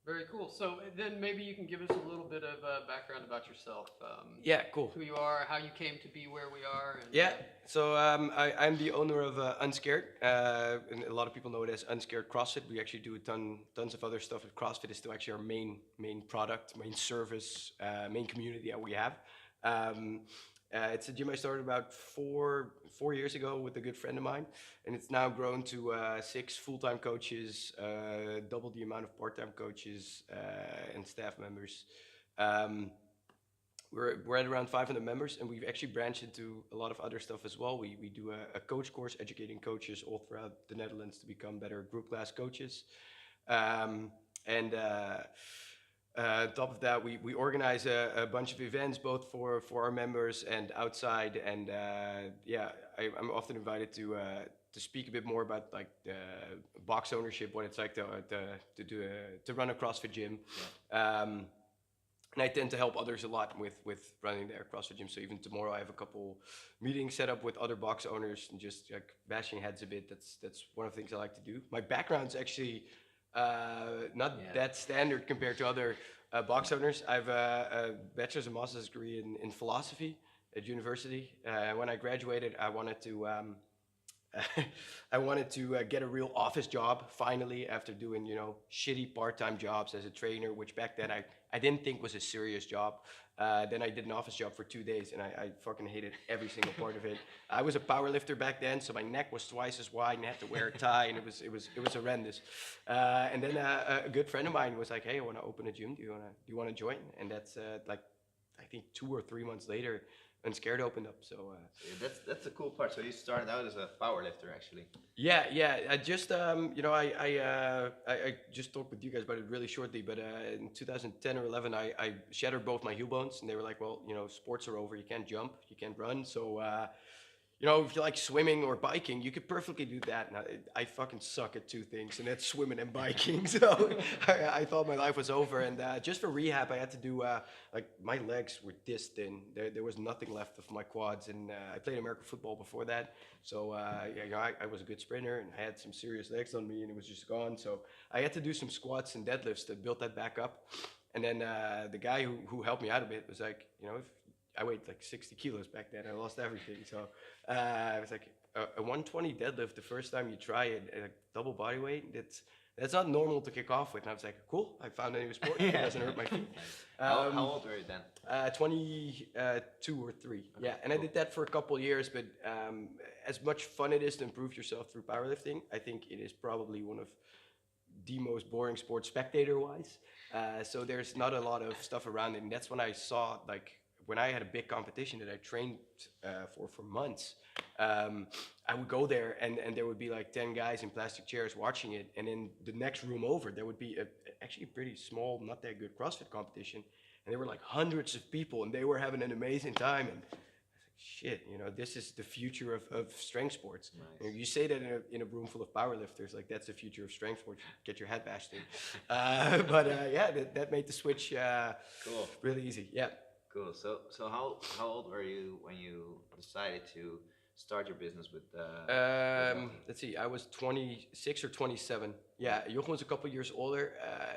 Very cool. So then maybe you can give us a little bit of background about yourself. Yeah, cool. Who you are, how you came to be where we are, and Yeah, so I'm the owner of Unscared, and a lot of people know it as Unscared CrossFit. We actually do tons of other stuff. CrossFit is still actually our main product, main service, main community that we have. Um, it's a gym I started about four years ago with a good friend of mine, and it's now grown to 6 full-time coaches, double the amount of part-time coaches and staff members. Um, we're at around 500 members, and we've actually branched into a lot of other stuff as well. We do a coach course educating coaches all throughout the Netherlands to become better group class coaches. Um, and On top of that, we organize a bunch of events both for our members and outside. And yeah, I'm often invited to speak a bit more about like the box ownership, what it's like to run a CrossFit gym. And I tend to help others a lot with running their CrossFit gym. So even tomorrow, I have a couple meetings set up with other box owners and just like bashing heads a bit. That's one of the things I like to do. My background's actually not that standard compared to other box owners. I have a bachelor's and master's degree in philosophy at university. When I graduated, I wanted to. I wanted to get a real office job finally after doing, shitty part-time jobs as a trainer, which back then I didn't think was a serious job. Then I did an office job for 2 days and I fucking hated every single part of it. I was a power lifter back then, so my neck was twice as wide and I had to wear a tie and it was horrendous. And then a good friend of mine was like, "Hey, I want to open a gym. Do you want to join?" And that's like I think 2 or 3 months later, Unscared opened up. So Yeah, that's the cool part. So you started out as a power lifter, actually. yeah. I just I just talked with you guys about it really shortly, but in 2010 or 11, I shattered both my heel bones, and they were like, well, sports are over. You can't jump, you can't run, so. If you like swimming or biking, you could perfectly do that. And I fucking suck at two things, and that's swimming and biking. So I thought my life was over. And just for rehab, I had to do, like, my legs were this thin. There was nothing left of my quads. And I played American football before that. So, yeah, I was a good sprinter, and I had some serious legs on me, and it was just gone. So I had to do some squats and deadlifts to build that back up. And then the guy who helped me out a bit was like, if I weighed like 60 kilos back then. I lost everything. So I was like, a 120 deadlift the first time you try it, double body weight, that's not normal to kick off with. And I was like, cool, I found a new sport. It doesn't hurt my feet. How old were you then? 22 or 3. Yeah, and I did that for a couple of years. But as much fun it is to improve yourself through powerlifting, I think it is probably one of the most boring sports spectator-wise. So there's not a lot of stuff around it. And that's when I saw, like, when I had a big competition that I trained for months, I would go there and there would be like 10 guys in plastic chairs watching it. And in the next room over, there would be actually a pretty small, not that good CrossFit competition. And there were like hundreds of people and they were having an amazing time. And I was like, shit, this is the future of strength sports. Nice. You say that in a room full of powerlifters, like that's the future of strength sports. Get your head bashed in. Yeah, that made the switch Cool. really easy. Yeah. Cool. So how old were you when you decided to start your business with? Let's see. I was 26 or 27. Yeah, Jochen was a couple years older.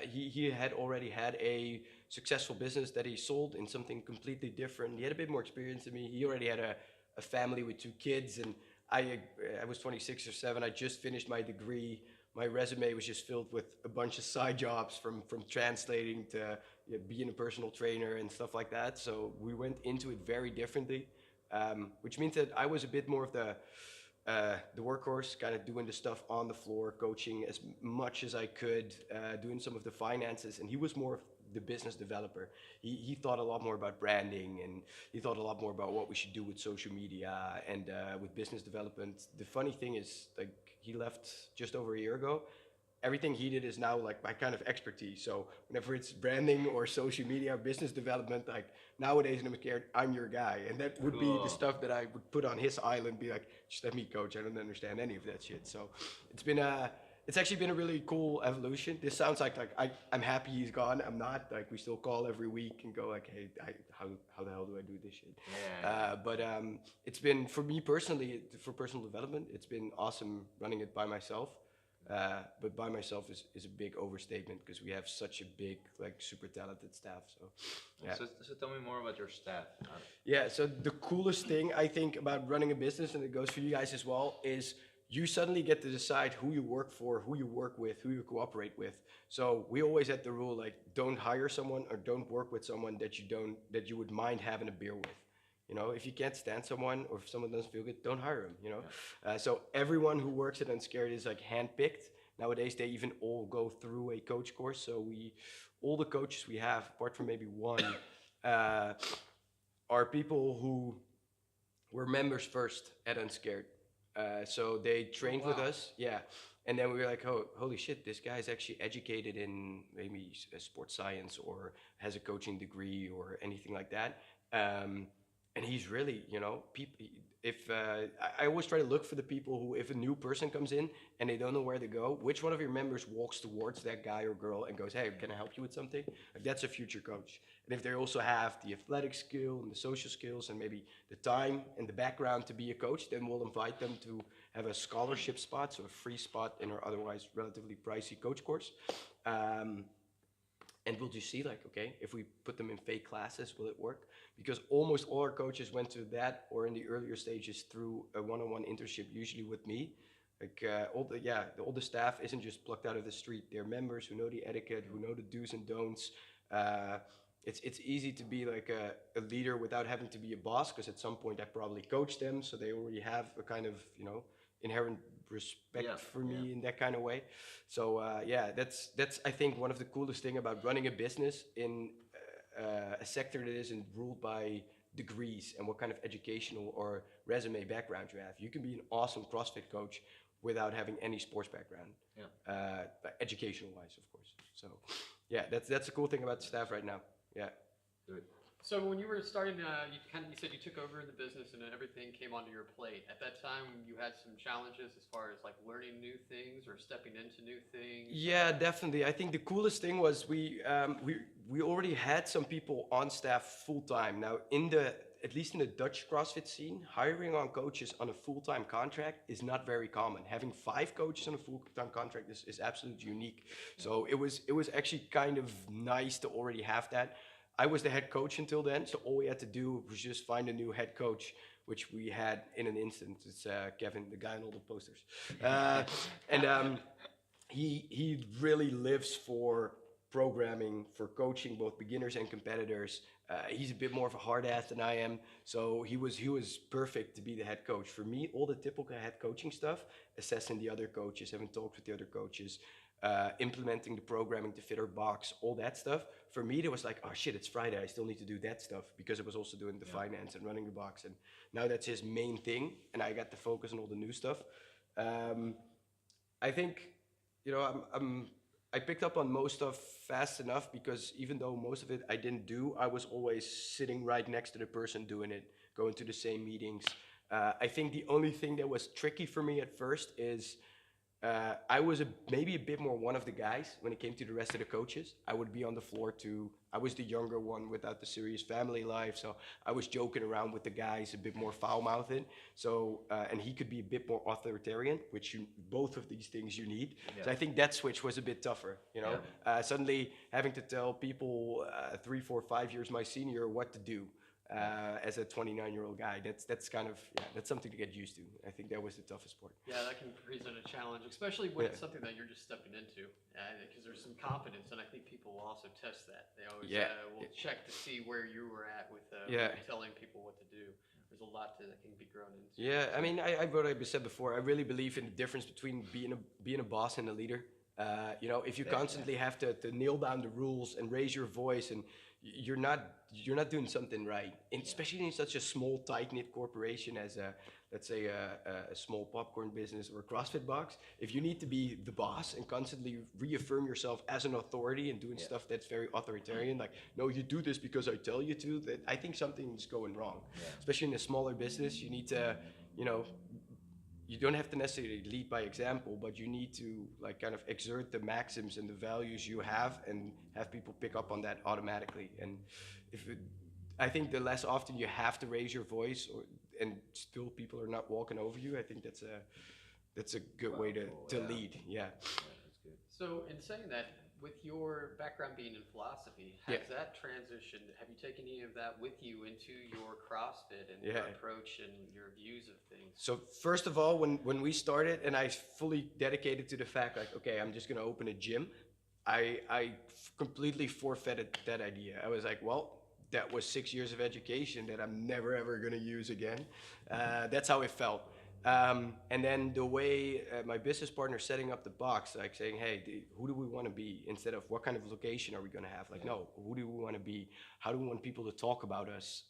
He had already had a successful business that he sold in something completely different. He had a bit more experience than me. He already had a family with 2 kids, and I was 26 or 7. I just finished my degree. My resume was just filled with a bunch of side jobs from translating to being a personal trainer and stuff like that. So we went into it very differently, which means that I was a bit more of the workhorse, kind of doing the stuff on the floor, coaching as much as I could, doing some of the finances, and he was more of the business developer. He thought a lot more about branding, and he thought a lot more about what we should do with social media and with business development. The funny thing is, like, he left just over a year ago. Everything he did is now like my kind of expertise. So whenever it's branding or social media or business development, like nowadays I'm your guy. And that would be the stuff that I would put on his island, be like, just let me coach. I don't understand any of that shit. So it's actually been a really cool evolution. This sounds like I'm happy he's gone. I'm not. Like, we still call every week and go like, hey, how the hell do I do this shit? Yeah. But it's been, for me personally, for personal development, it's been awesome running it by myself. But by myself is a big overstatement because we have such a big, like, super talented staff. So, yeah. So tell me more about your staff. Yeah, so the coolest thing I think about running a business, and it goes for you guys as well, is you suddenly get to decide who you work for, who you work with, who you cooperate with. So we always had the rule, like, don't hire someone or don't work with someone that you would mind having a beer with. You know, if you can't stand someone or if someone doesn't feel good, don't hire them, you know? So everyone who works at Unscared is like handpicked. Nowadays, they even all go through a coach course. So all the coaches we have, apart from maybe one, are people who were members first at Unscared. So they trained with us, yeah. And then we were like, oh, holy shit, this guy is actually educated in maybe sports science or has a coaching degree or anything like that. And he's really, you know, I always try to look for the people who, if a new person comes in and they don't know where to go, which one of your members walks towards that guy or girl and goes, hey, can I help you with something? Like, that's a future coach. And if they also have the athletic skill and the social skills and maybe the time and the background to be a coach, then we'll invite them to have a scholarship spot, so a free spot in our otherwise relatively pricey coach course. And we'll just see, like, okay, if we put them in fake classes, will it work? Because almost all our coaches went to that or in the earlier stages through a one-on-one internship, usually with me. Like, all the staff isn't just plucked out of the street. They're members who know the etiquette, who know the do's and don'ts. It's easy to be like a leader without having to be a boss, because at some point I probably coached them, so they already have a kind of, you know, inherent respect for me in that kind of way. So that's I think one of the coolest thing about running a business in a sector that isn't ruled by degrees and what kind of educational or resume background you have. You can be an awesome CrossFit coach without having any sports background, educational wise, of course. So yeah, that's the cool thing about the staff right now. Yeah. Good. So when you were starting, you said you took over the business and everything came onto your plate. At that time, you had some challenges as far as like learning new things or stepping into new things. Yeah, definitely. I think the coolest thing was we already had some people on staff full time. Now, at least in the Dutch CrossFit scene, hiring on coaches on a full-time contract is not very common. Having 5 coaches on a full-time contract is absolutely unique. So it was actually kind of nice to already have that. I was the head coach until then, so all we had to do was just find a new head coach, which we had in an instant. It's Kevin, the guy on all the posters. He really lives for programming, for coaching both beginners and competitors. He's a bit more of a hard ass than I am, so he was perfect to be the head coach. For me, all the typical head coaching stuff, assessing the other coaches, having talks with the other coaches, implementing the programming to fit our box, all that stuff. For me, it was like, oh shit, it's Friday, I still need to do that stuff, because I was also doing the finance and running the box, and now that's his main thing, and I got to focus on all the new stuff. I think, you know, I picked up on most stuff fast enough, because even though most of it I didn't do, I was always sitting right next to the person doing it, going to the same meetings. I think the only thing that was tricky for me at first is I was maybe a bit more one of the guys when it came to the rest of the coaches. I would be on the floor too. I was the younger one without the serious family life, so I was joking around with the guys, a bit more foul-mouthed. So, and he could be a bit more authoritarian, which both of these things you need. Yeah. So I think that switch was a bit tougher, you know? Yeah. Suddenly having to tell people 3, 4, 5 years my senior what to do. As a 29-year-old guy, that's kind of, that's something to get used to. I think that was the toughest part. Yeah, that can present a challenge, especially when it's something that you're just stepping into, because there's some confidence, and I think people will also test that. They always will check to see where you were at with telling people what to do. There's a lot that can be grown into. Yeah, I mean, what I said before, I really believe in the difference between being a boss and a leader. You know, if you constantly have to nail down the rules and raise your voice, and you're not doing something right, and especially in such a small, tight-knit corporation as let's say a small popcorn business or a CrossFit box. If you need to be the boss and constantly reaffirm yourself as an authority and doing stuff that's very authoritarian, like, no, you do this because I tell you to, that I think something's going wrong. Especially in a smaller business, you need to, you know, you don't have to necessarily lead by example, but you need to like kind of exert the maxims and the values you have and have people pick up on that automatically. And I think the less often you have to raise your voice and still people are not walking over you, I think that's a good way to lead. Yeah. That's good. So in saying that, with your background being in philosophy, has that transitioned? Have you taken any of that with you into your CrossFit and your approach and your views of things? So first of all, when we started, and I fully dedicated to the fact, like, okay, I'm just gonna open a gym, I completely forfeited that idea. I was like, well, that was 6 years of education that I'm never ever gonna use again. That's how it felt. And then the way my business partner setting up the box, like saying, hey, who do we want to be, instead of what kind of location are we going to have? Like, no, who do we want to be? How do we want people to talk about us?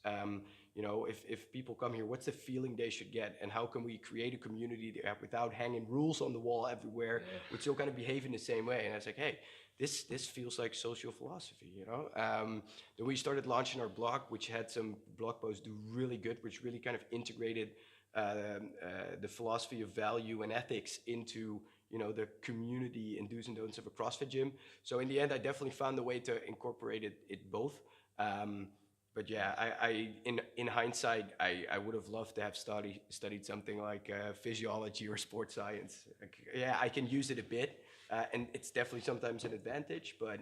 You know, if people come here, what's the feeling they should get? And how can we create a community without hanging rules on the wall everywhere, but still kind of behave in the same way? And I was like, hey, this feels like social philosophy, you know? Then we started launching our blog, which had some blog posts do really good, which really kind of integrated the philosophy of value and ethics into, you know, the community and do's and don'ts of a CrossFit gym. So in the end, I definitely found a way to incorporate it both. But yeah, I in hindsight, I would have loved to have studied something like physiology or sports science. Like, yeah, I can use it a bit, and it's definitely sometimes an advantage. But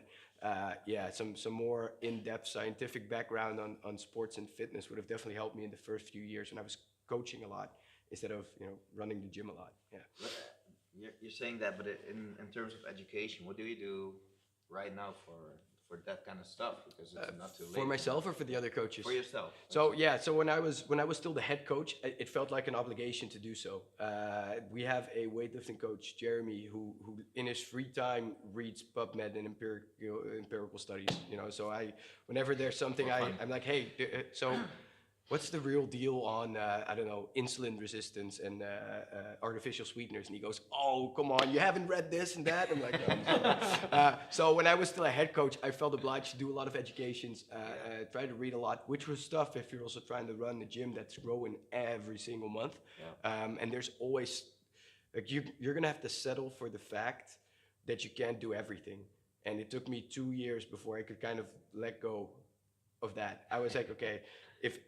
yeah, some more in-depth scientific background on sports and fitness would have definitely helped me in the first few years when I was coaching a lot instead of, you know, running the gym a lot. Yeah. But, you're saying that, but in terms of education, what do you do right now for that kind of stuff? Because it's not too late. For myself or for the other coaches? For yourself. So yeah, so when I was still the head coach, it felt like an obligation to do so. We have a weightlifting coach, Jeremy, who in his free time reads PubMed and empirical studies. You know, so whenever there's something, I'm like, hey, so what's the real deal on, I don't know, insulin resistance and artificial sweeteners? And he goes, oh, come on, you haven't read this and that? I'm like, no. So when I was still a head coach, I felt obliged to do a lot of educations, try to read a lot, which was tough if you're also trying to run a gym that's growing every single month. Yeah. And there's always, like, you're going to have to settle for the fact that you can't do everything. And it took me 2 years before I could kind of let go of that. I was like, okay, if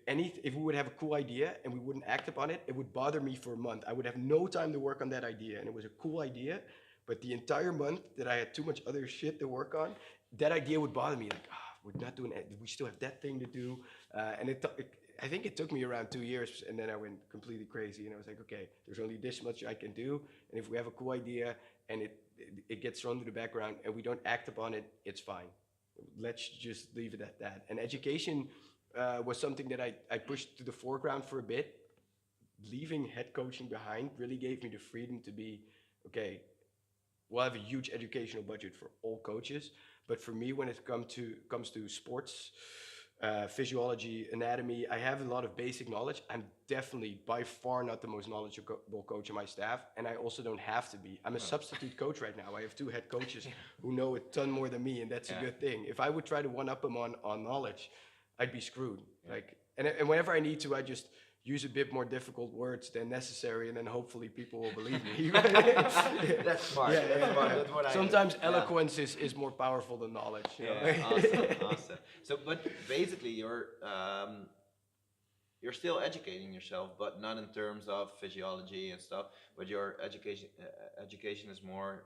we would have a cool idea and we wouldn't act upon it, it would bother me for a month. I would have no time to work on that idea. And it was a cool idea, but the entire month that I had too much other shit to work on, that idea would bother me. Like, we're not doing it. We still have that thing to do. And I think it took me around 2 years, and then I went completely crazy. And I was like, okay, there's only this much I can do. And if we have a cool idea and it gets thrown to the background and we don't act upon it, it's fine. Let's just leave it at that. And education was something that I pushed to the foreground for a bit. Leaving head coaching behind really gave me the freedom to be, okay, we'll have a huge educational budget for all coaches, but for me, when it comes to sports, physiology, anatomy, I have a lot of basic knowledge. I'm definitely by far not the most knowledgeable coach on my staff, and I also don't have to be. I'm a substitute coach right now. I have 2 head coaches who know a ton more than me, and that's a good thing. If I would try to one-up them on knowledge, I'd be screwed. Yeah. Like, and whenever I need to, I just use a bit more difficult words than necessary, and then hopefully people will believe me. That's smart. Yeah, that's smart. That's what sometimes eloquence is more powerful than knowledge. You know? Awesome. So, but basically, you're still educating yourself, but not in terms of physiology and stuff. But your education is more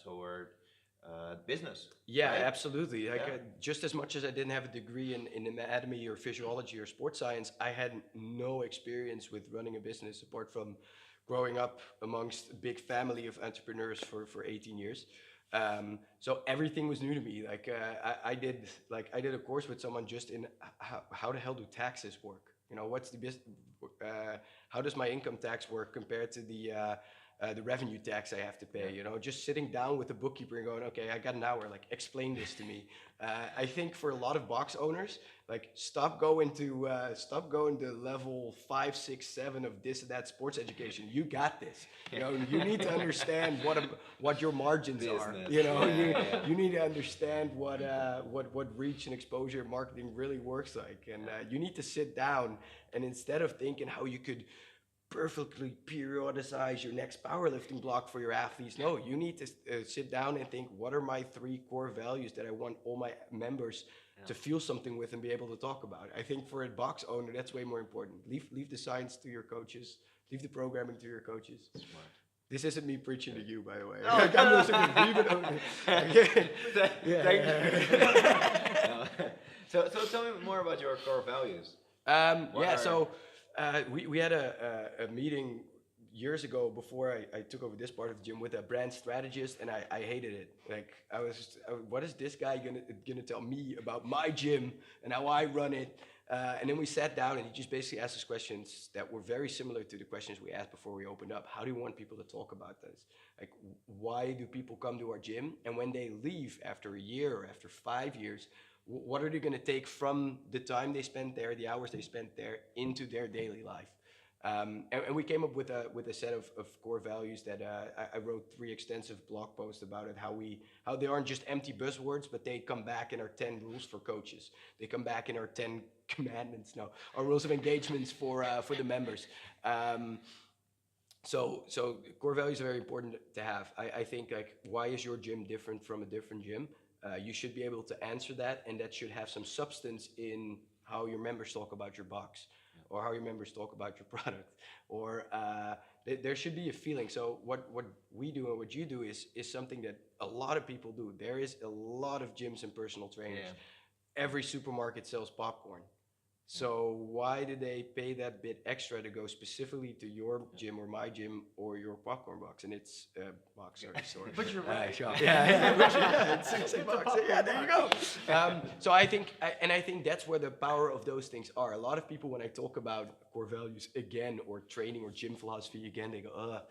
toward business. Yeah, right? Absolutely. Like, just as much as I didn't have a degree in anatomy or physiology or sports science, I had no experience with running a business apart from growing up amongst a big family of entrepreneurs for 18 years. So everything was new to me. Like, I did a course with someone just in how the hell do taxes work? You know, what's the business? How does my income tax work compared to the revenue tax I have to pay? You know, just sitting down with the bookkeeper and going, okay, I got an hour, like, explain this to me. I think for a lot of box owners, like, stop going to level 5, 6, 7 of this and that sports education. You got this. You know, you need to understand what your margins are. You know, you need to understand what reach and exposure marketing really works like. And you need to sit down, and instead of thinking how you could perfectly periodicize your next powerlifting block for your athletes. No, you need to sit down and think, what are my 3 core values that I want all my members to feel something with and be able to talk about? I think for a box owner, that's way more important. Leave the science to your coaches. Leave the programming to your coaches. Smart. This isn't me preaching to you, by the way. No. I'm not agreement. Thank you. No. So tell me more about your core values. We had a meeting years ago before I took over this part of the gym with a brand strategist, and I hated it. Like what is this guy gonna tell me about my gym and how I run it? And then we sat down, and he just basically asked us questions that were very similar to the questions we asked before we opened up. How do you want people to talk about this? Like, why do people come to our gym? And when they leave after a year or after 5 years, what are they going to take from the time they spent there, the hours they spent there, into their daily life? And we came up with a set of core values that I wrote 3 extensive blog posts about it, how they aren't just empty buzzwords, but they come back in our 10 rules for coaches. They come back in our 10 commandments, no, our rules of engagements for the members. So core values are very important to have. I think, like, why is your gym different from a different gym? You should be able to answer that, and that should have some substance in how your members talk about your box, or how your members talk about your product, or there should be a feeling. So what we do and what you do is something that a lot of people do. There is a lot of gyms and personal trainers. Yeah. Every supermarket sells popcorn. So why did they pay that bit extra to go specifically to your gym or my gym or your popcorn box? And it's box, sorry. But you're right. Shop. Yeah, it's $6. Yeah, there you go. So I think that's where the power of those things are. A lot of people, when I talk about core values again, or training or gym philosophy again, they go,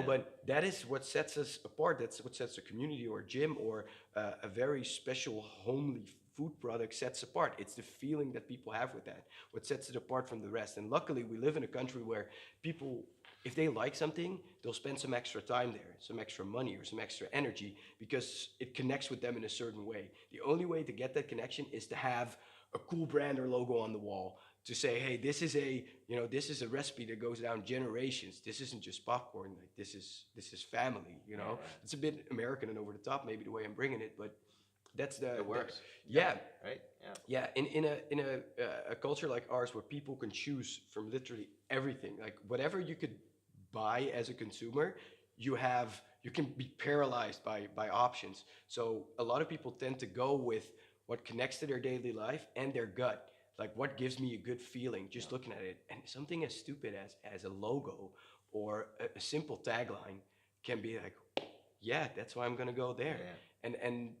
but that is what sets us apart. That's what sets a community or a gym or a very special homely food product sets apart. It's the feeling that people have with that, what sets it apart from the rest. And luckily, we live in a country where people, if they like something, they'll spend some extra time there, some extra money or some extra energy, because it connects with them in a certain way. The only way to get that connection is to have a cool brand or logo on the wall, to say, hey, this is a recipe that goes down generations. This isn't just popcorn. Like, this is family. Right. It's a bit American and over the top, maybe the way I'm bringing it, but that's it works. Right. Yeah. In a culture like ours, where people can choose from literally everything, like whatever you could buy as a consumer, you can be paralyzed by options. So a lot of people tend to go with what connects to their daily life and their gut. Like, what gives me a good feeling just looking at it. And something as stupid as a logo or a simple tagline can be like, yeah, that's why I'm gonna go there. And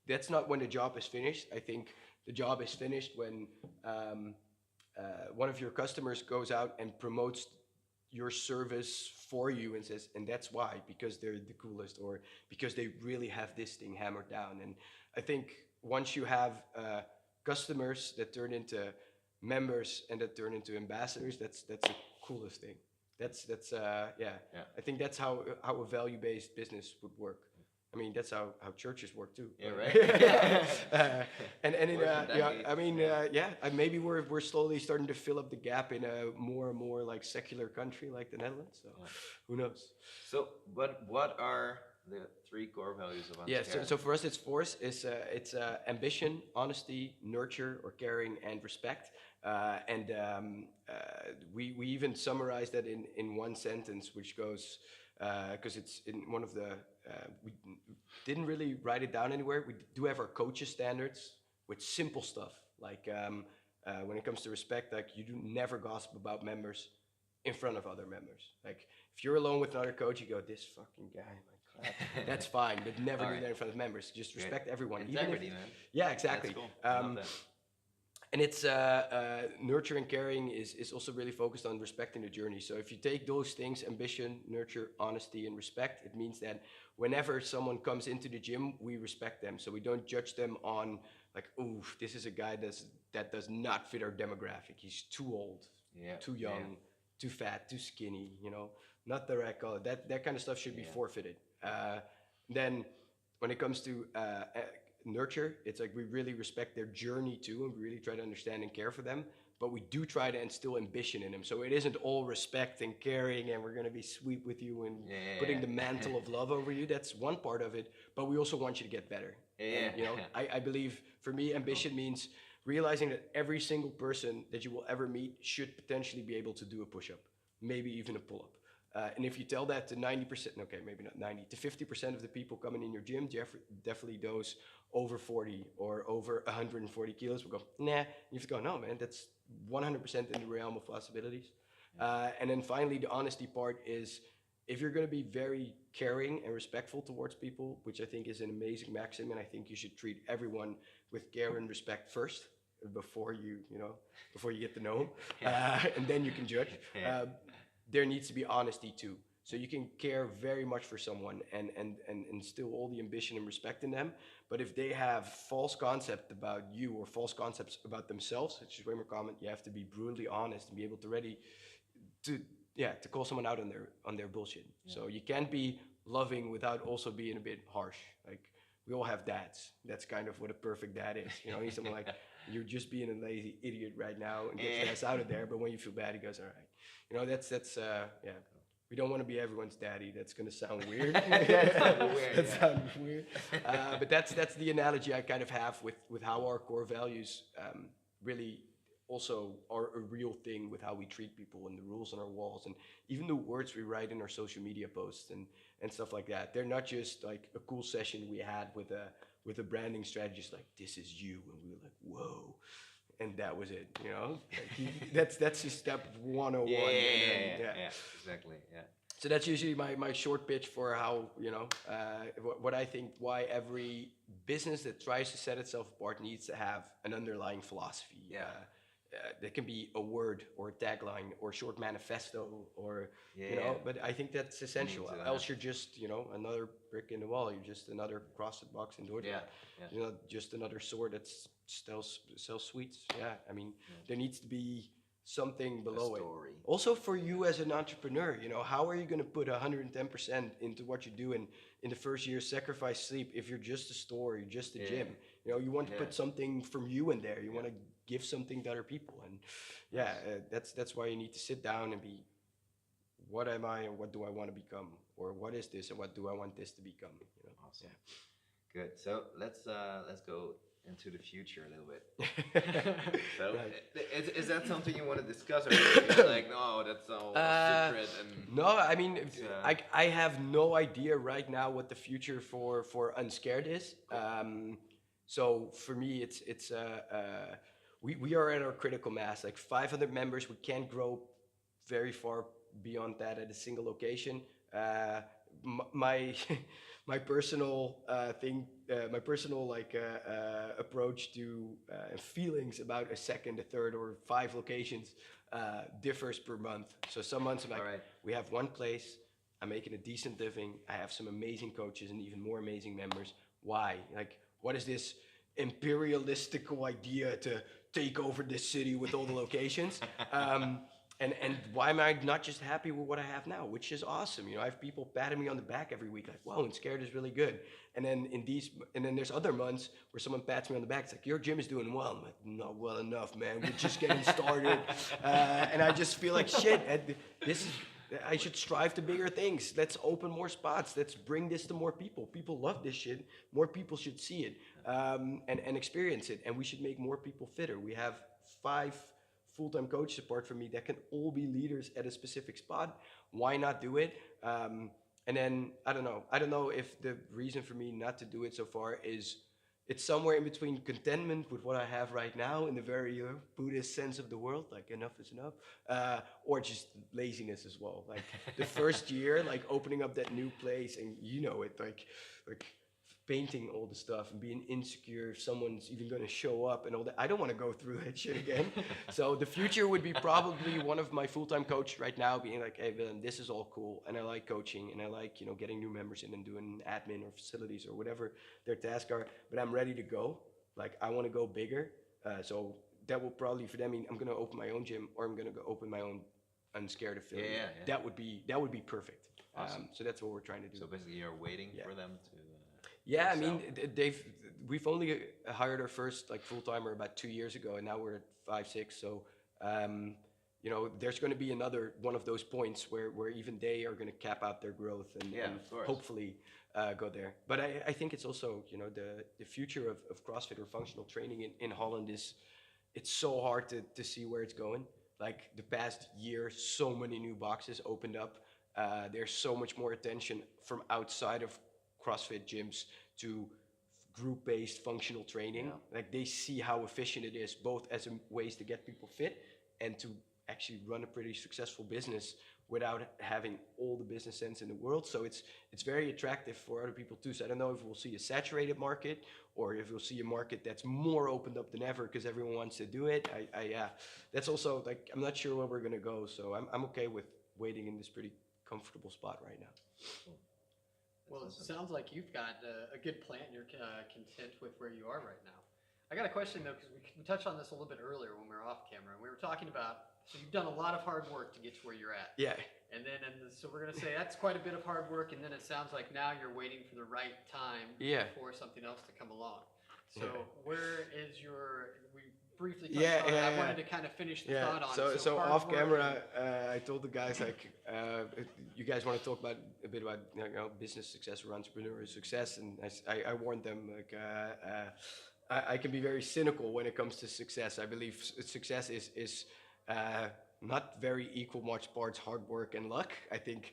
that's not when the job is finished. I think the job is finished when one of your customers goes out and promotes your service for you and says, and that's why, because they're the coolest, or because they really have this thing hammered down. And I think once you have customers that turn into members and that turn into ambassadors, that's the coolest thing. That's I think that's how a value-based business would work. I mean, that's how churches work too. Yeah, right. Maybe we're slowly starting to fill up the gap in a more and more like secular country like the Netherlands. So who knows? So, what are the 3 core values of Unscared? Yeah. So for us, it's ambition, honesty, nurture or caring, and respect. We even summarize that in one sentence, which goes, because it's in one of the, we didn't really write it down anywhere. We do have our coaches standards with simple stuff. Like when it comes to respect, like, you do never gossip about members in front of other members. Like, if you're alone with another coach, you go, this fucking guy, my God. That's fine, but never do that in front of members. Just respect everyone. Integrity, man. Yeah, exactly. That's cool. And it's nurture and caring is also really focused on respecting the journey. So if you take those things, ambition, nurture, honesty, and respect, it means that whenever someone comes into the gym, we respect them. So we don't judge them on like, ooh, this is a guy that does not fit our demographic. He's too old, too young, too fat, too skinny, not the right color. That kind of stuff should be forfeited. Then when it comes to nurture, it's like we really respect their journey too, and we really try to understand and care for them, but we do try to instill ambition in them. So it isn't all respect and caring and we're going to be sweet with you and putting the mantle of love over you. That's one part of it, but we also want you to get better. And, I believe, for me, ambition means realizing that every single person that you will ever meet should potentially be able to do a push-up, maybe even a pull-up. And if you tell that to 90%, okay, maybe not 90, to 50% of the people coming in your gym, definitely those over 40 or over 140 kilos will go, nah. You have to go, no, man, that's 100% in the realm of possibilities. And then finally, the honesty part is, if you're going to be very caring and respectful towards people, which I think is an amazing maxim, and I think you should treat everyone with care and respect first before before you get to know them, and then you can judge. There needs to be honesty too. So you can care very much for someone and instill all the ambition and respect in them. But if they have false concept about you or false concepts about themselves, which is way more common, you have to be brutally honest and be able to call someone out on their bullshit. Yeah. So you can't be loving without also being a bit harsh. Like, we all have dads. That's kind of what a perfect dad is. He's someone like, you're just being a lazy idiot right now, and get your ass out of there. But when you feel bad, he goes, all right. That's we don't want to be everyone's daddy. That's going to sound weird. That sounds weird. But that's the analogy I kind of have with how our core values really also are a real thing with how we treat people, and the rules on our walls, and even the words we write in our social media posts and stuff like that. They're not just like a cool session we had with a branding strategist, like, this is you, and we were like, whoa, and that was it. That's just step 101. Yeah, exactly. Yeah. So that's usually my short pitch for how, what I think, why every business that tries to set itself apart needs to have an underlying philosophy. That can be a word or a tagline or a short manifesto or, but I think that's essential. Else you're just, another brick in the wall. You're just another CrossFit box in Dordrecht. Just another store that sells sweets. There needs to be something below it. Also for you as an entrepreneur, how are you going to put 110% into what you do in the first year, sacrifice sleep if you're just a store, you're just a gym? You want to put something from you in there. You want to give something to other people, and that's why you need to sit down and be, what am I and what do I want to become, or what is this and what do I want this to become? Awesome. Good. So let's go into the future a little bit. So is that something you want to discuss, or is it like, no, that's all secret? And no, I have no idea right now what the future for Unscared is. So for me, it's we are at our critical mass, like 500 members. We can't grow very far beyond that at a single location. My personal approach to feelings about a second, a third, or 5 locations differs per month. So some months I'm like, we have one place, I'm making a decent living, I have some amazing coaches and even more amazing members. Why? Like, what is this imperialistical idea to take over this city with all the locations? And why am I not just happy with what I have now, which is awesome? I have people patting me on the back every week, like, wow, Unscared is really good. And then there's other months where someone pats me on the back, it's like, your gym is doing well. I'm like, not well enough, man. We're just getting started. And I just feel like, shit, I should strive to bigger things. Let's open more spots. Let's bring this to more people. People love this shit. More people should see it and experience it. And we should make more people fitter. We have 5 full-time coaches apart from me that can all be leaders at a specific spot. Why not do it? And then I don't know if the reason for me not to do it so far is it's somewhere in between contentment with what I have right now in the very Buddhist sense of the world, like enough is enough, or just laziness as well. Like the first year, like opening up that new place, and like painting all the stuff and being insecure if someone's even going to show up and all that. I don't want to go through that shit again. So the future would be probably one of my full-time coaches right now being like, hey, Willem, this is all cool. And I like coaching and I like, getting new members in and doing admin or facilities or whatever their tasks are. But I'm ready to go. Like, I want to go bigger. So that will probably, for them, mean I'm going to open my own gym or I'm going to go open my own Unscared affiliate. Yeah. That would be perfect. Awesome. So that's what we're trying to do. So basically you're waiting for them to... Yeah, I mean, we've only hired our first full-timer about 2 years ago, and now we're at 5, 6. So, there's going to be another one of those points where even they are going to cap out their growth and hopefully go there. But I think it's also, the future of CrossFit or functional training in Holland it's so hard to see where it's going. Like the past year, so many new boxes opened up. there's so much more attention from outside of CrossFit gyms to group-based functional training. Yeah. Like they see how efficient it is, both as a ways to get people fit and to actually run a pretty successful business without having all the business sense in the world. So it's very attractive for other people too. So I don't know if we'll see a saturated market or if we'll see a market that's more opened up than ever because everyone wants to do it. That's also like, I'm not sure where we're gonna go. So I'm okay with waiting in this pretty comfortable spot right now. Cool. Well, That's it awesome. sounds like you've got a good plan. You're content with where you are right now. I got a question though, because we touched on this a little bit earlier when we were off camera, and we were talking about. So you've done a lot of hard work to get to where you're at. Yeah. And then, so we're gonna say that's quite a bit of hard work, and then it sounds like now you're waiting for the right time for something else to come along. So where is your? We briefly touched on it. I wanted to kind of finish the thought on. So off camera, I told the guys like, you guys want to talk about a bit about business success or entrepreneurial success, and I warned them like. I can be very cynical when it comes to success. I believe success is not very equal much parts hard work and luck. I think,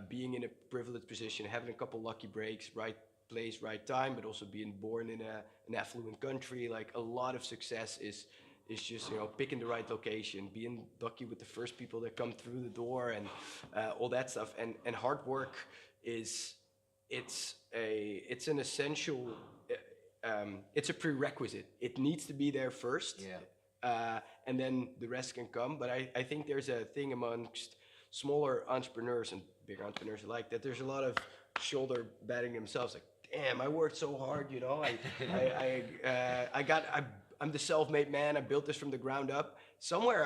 being in a privileged position, having a couple lucky breaks, right place, right time, but also being born in an affluent country, like a lot of success is just, picking the right location, being lucky with the first people that come through the door and all that stuff. And hard work it's an essential, it's a prerequisite. It needs to be there first. Yeah. And then the rest can come. But I think there's a thing amongst smaller entrepreneurs and bigger entrepreneurs alike that there's a lot of shoulder batting themselves. Like, damn, I worked so hard, I'm the self-made man. I built this from the ground up. Somewhere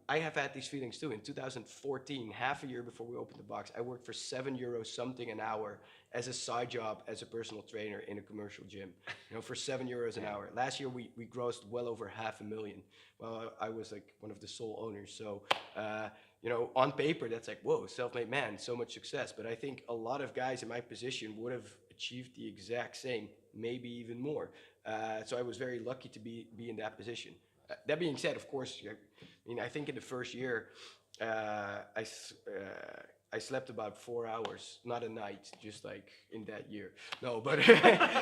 I have had these feelings too. In 2014, half a year before we opened the box, I worked for €7 something an hour as a side job as a personal trainer in a commercial gym, for €7 an hour. Last year we grossed well over $500,000. Well, I was like one of the sole owners. So, on paper that's like, whoa, self-made man, so much success. But I think a lot of guys in my position would have achieved the exact same, maybe even more. So I was very lucky to be in that position. That being said, of course, I think in the first year, I slept about 4 hours, not a night, just like in that year. No, but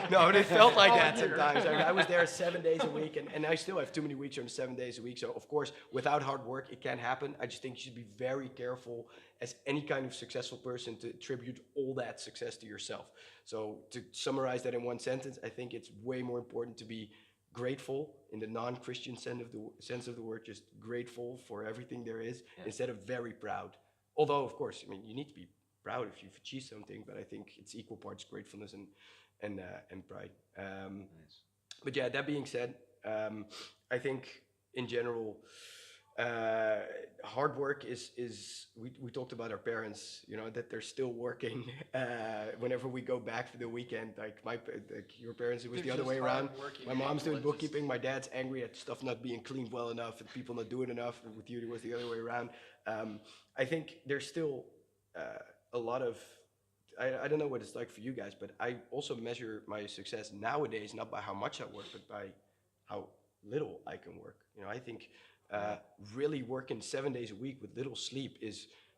no, but it felt like that sometimes. I was there 7 days a week, and I still have too many weeks on 7 days a week. So of course, without hard work, it can't happen. I just think you should be very careful as any kind of successful person to attribute all that success to yourself. So to summarize that in one sentence, I think it's way more important to be grateful in the non-Christian sense of the word, just grateful for everything there is, instead of very proud. Although, of course, you need to be proud if you've achieved something, but I think it's equal parts gratefulness and pride. Nice. But yeah, that being said, I think in general, hard work is we talked about our parents, that they're still working whenever we go back for the weekend. Like your parents, it was the other way around. My mom's doing bookkeeping, my dad's angry at stuff not being cleaned well enough and people not doing enough. And with you, it was the other way around. I think there's still a lot of, I don't know what it's like for you guys, but I also measure my success nowadays not by how much I work, but by how little I can work. I think really working 7 days a week with little sleep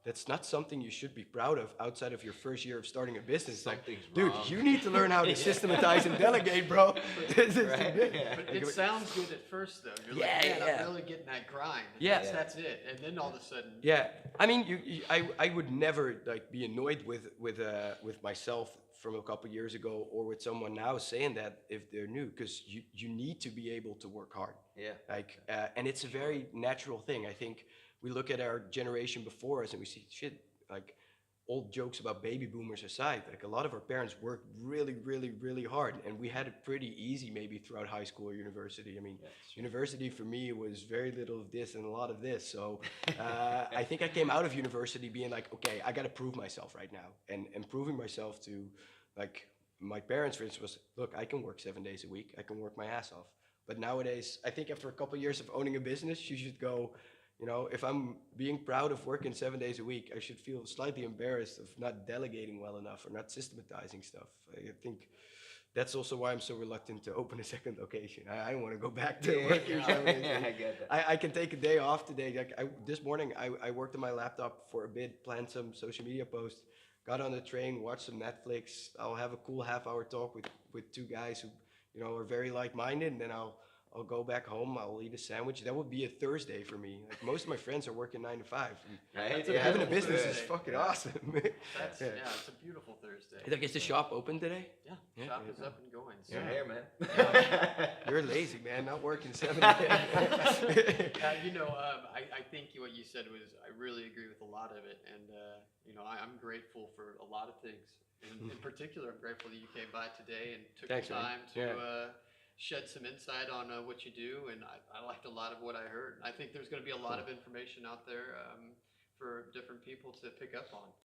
that's not something you should be proud of outside of your first year of starting a business. Like, dude, you need to learn how to systematize and delegate, bro. But it sounds good at first, though. You're I'm really getting that grind. That's it. And then all of a sudden. Yeah, I would never be annoyed with myself from a couple years ago or with someone now saying that if they're new, because you need to be able to work hard. Yeah. And it's a very natural thing. I think we look at our generation before us and we see shit, like old jokes about baby boomers aside, like a lot of our parents worked really, really, really hard, and we had it pretty easy maybe throughout high school or university. University for me was very little of this and a lot of this. So I think I came out of university being like, okay, I got to prove myself right now, and proving myself to like my parents, for instance, was, look, I can work 7 days a week. I can work my ass off. But nowadays, I think after a couple of years of owning a business, you should go, if I'm being proud of working 7 days a week, I should feel slightly embarrassed of not delegating well enough or not systematizing stuff. I think that's also why I'm so reluctant to open a second location. I don't want to go back to work here. I get that. I can take a day off today. Like this morning, I worked on my laptop for a bit, planned some social media posts, got on the train, watched some Netflix. I'll have a cool half-hour talk with two guys who, are very like-minded, and then I'll go back home. I'll eat a sandwich. That would be a Thursday for me. Like most of my friends are working 9 to 5. Right? Having a business is fucking awesome. It's a beautiful Thursday. Like, is the shop open today? Yeah, shop is up and going. So. You're here, man. You're lazy, man. Not working 7 I think what you said was, I really agree with a lot of it. And, I'm grateful for a lot of things. And in particular, I'm grateful that you came by today and took the time to shed some insight on what you do. And I liked a lot of what I heard. I think there's going to be a lot of information out there for different people to pick up on.